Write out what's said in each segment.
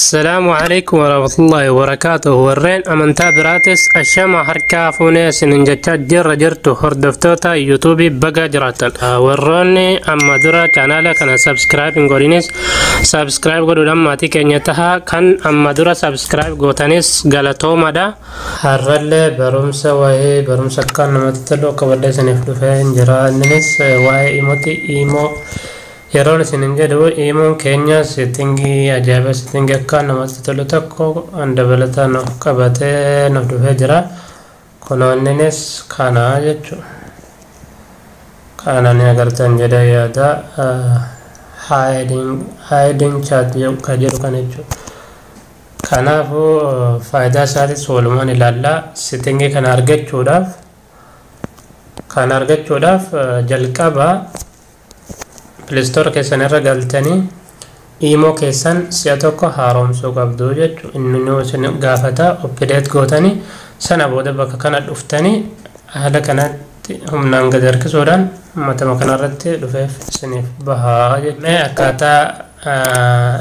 السلام عليكم ورحمة الله وبركاته. ورين أمنتا براتس الشمع حركة فونيس ننجتات جرتو هردفتوتا يوتيوبي بقى جراتن وروني أما درا قنالا كان سبسكرايب نقولينيس سبسكرايب قولو لما تيكي نتها كان أما درا سبسكرايب قوتانيس غلطو مدا هرل برمسا وهي برمسا كان نمتلو قبل سنفلوفين جرا ننس وهي إيموتي إيمو yeroo isin jedhu iimuun keenya settingii ajaa'iba settingii akka namatti tolu tokko dabalataan of qabatee nuuf dhufee jira. Kunoonnis kana jechuudha. Kana ni agartan jedhee yaada hiding chat kan jedhu kan jechuudha. Kanaafuu faayidaa isaatis walumaan ilaallaa. Settingii kana argachuudhaaf jalqaba Play Store keessan irra galtanii imo keessan si'a tokko haaromsuu qabdu jechuudha. Inni isin gaafata update gootanii sana booda bakka kana dhuftanii haala kanatti humnaan gad harkisuudhaan matama kanarratti dhufeef isiniif bahaa jechuudha. Akkaataa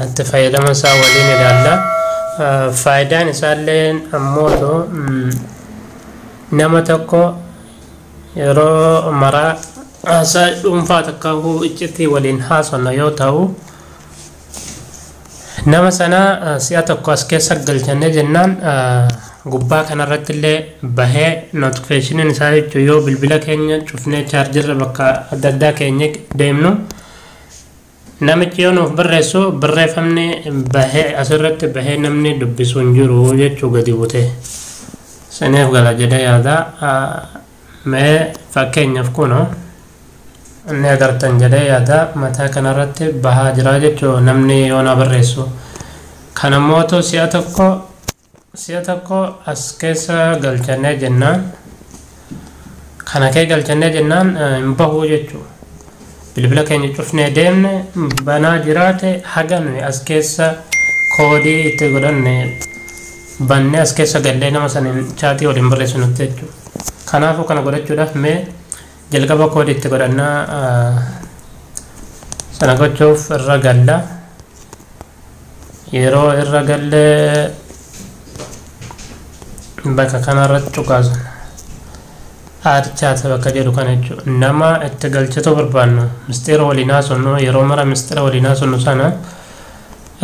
itti fayyadama isaa waliin ilaalla. Faayidaan isaallee ammoo nama tokko yeroo maraa asa dhuunfaa takkaahuu iccitii waliin haasofna yoo ta'u nama sana si'a tokko as keessa galchannee jennaan gubbaa kanarratti illee bahee notification isaa jechuun yoo bilbila keenya cufnee chaarjirra bakka adda addaa keenya deemnu namichi yoo nuuf barreessu barreeffamni bahee asirratti bahee namni dubbisu hin jiru jechuu gadi butee saniif gala jedhee yaada. Mee fakkeenyaaf kunoo inni agartan jedhee yaada mataa kanarratti bahaa jira jechuudha namni yoo na barreessu. Kanammoo si'a tokko as keessa galchannee jennaan kana kee galchannee jennaan hin bahuu jechuudha. Bilbila keenya cufnee deemne banaa jiraate haga nuyi as keessa koodii itti godhanne bannee as keessa gallee nama saniin chaatii waliin barreessu nutti jechuudha. Kanaafuu kana godhachuudhaaf mee jalqaba koodii itti godhannaa sana gochuuf irra galla. Yeroo irra gallee bakka kanarratti cuqaasan add chat bakka jedhu kana jechuudha. Nama itti galchatu barbaannu mistira waliin haasofnu yeroo mara mistira waliin haasofnu sana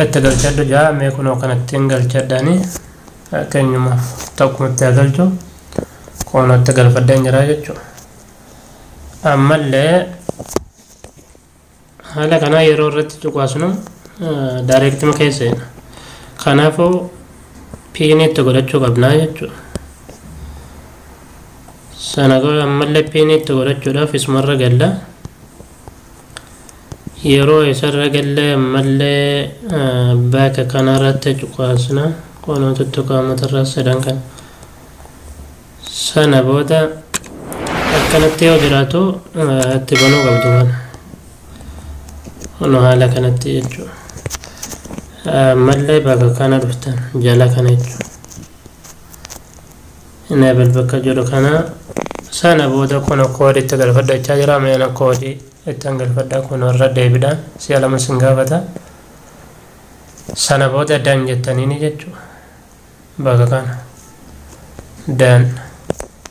itti galchadhu jaa mee kunoo kanattiin galchadhanii keenyumaaf tokkuma itti galchu koona itti galfadhaan jira jechuudha. Ammallee haala kanaa yeroo irratti cuqaasnu direct keessa kanaafuu pin itti godhachuu qabnaa jechuudha. Sana ammallee pin itti godhachuudhaaf isumarra galla. Yeroo isarra galle ammallee bakka kanarratti cuqaasna qoonota tuqaamotarraa sadan kan sana booda akkanatti yoo jiraatu itti banuu qabdu kana kunoo haala kanatti jechuudha. Ammallee bakka kana dhuftan jala kana jechuudha. Enable bakka jedhu kana sana booda kunoo koodii itti galfadhachaa jira. Meena koodii itti galfadhaa kunoo irra deebiidhaan si'a lama sin gaafata. Sana booda daan jettaniini jechuudha. Bakka kana daan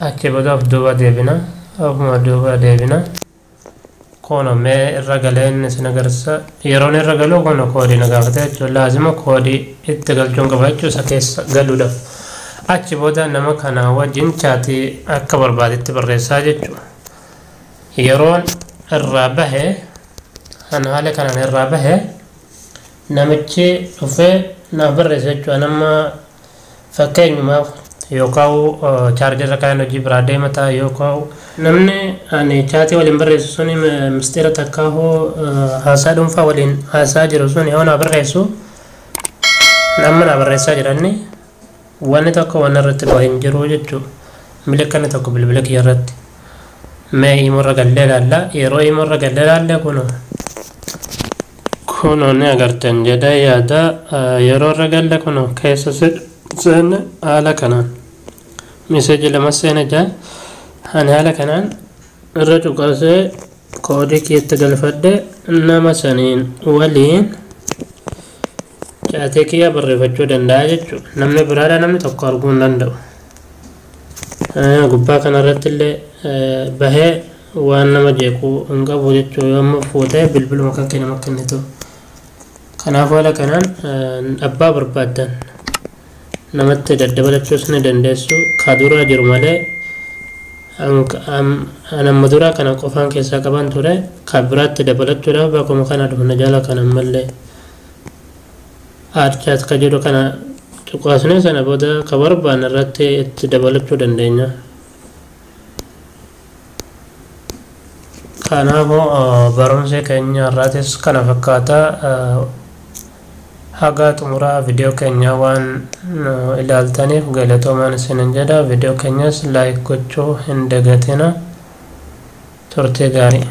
achi booda of duuba deebina. Ofuma duuba deebina kono mee irra galeen isin agarsiisa. Yeroon irra galu kono koodii na gaafata jechuudha. Laazima koodii itti galchuun qaba jechuudha isa keessa galuudhaaf. Achi booda nama kana wajjin chaatii akka barbaadetti barreessaa jechuudha. Yeroon irraa bahee haala kanaan irraa bahee namichi dhufee naaf barreessa jechuudha. Nama fakkeenyumaaf yookaan chaarjirra kan hojii biraa deemataa yookaan namni ani chaatii waliin barreessu suni mistira takkaahoo haasaa dhuunfaa waliin haasaa jiru sun yoo na barreessu nama na barreessaa jiranni wanni tokko waan irratti bu'aa hin jiru jechuudha. Milikanni tokko bilbila kiyya irratti mee imurra gallee ilaalla. Yeroo imurra gallee ilaalle kunoo ni agartan jedhee yaada. Yeroo irra galle kunoo keessa seenne haala kanaan message lama seena jaa ani haala kanaan irra cuqaasee koodii keetti galfadhe nama saniin waliin chaatee kiyya barreeffachuu danda'a jechuudha. Namni biraadha namni tokko arguu hin danda'u. Gubbaa kanarratti illee bahee waan nama jeequu hin qabu jechuudha. Yoo amma fuutee bilbiluma kan kennamu akka inni ta'u. Kanaafuu haala kanaan abbaa barbaaddan namatti daddabalachuus ni dandeessu. Ka dura jiru malee amma dura kana qofaan keessaa qaban ture ka biraatti dabalachuudhaaf bakkuma kana dhufna jala kana ammallee aadchaat ka jedhu kana tuqaasnee sana booda ka barbaanne irratti itti dabalachuu dandeenya. Kanaafuu barumsa keenya irraatis kana fakkaata. Haga xumuraa viidiyoo keenya waan ilaaltaniif galatoomaa isiniin jedha. Viidiyoo keenyas laayik gochuu hin dagatinaa. Turtii gaarii.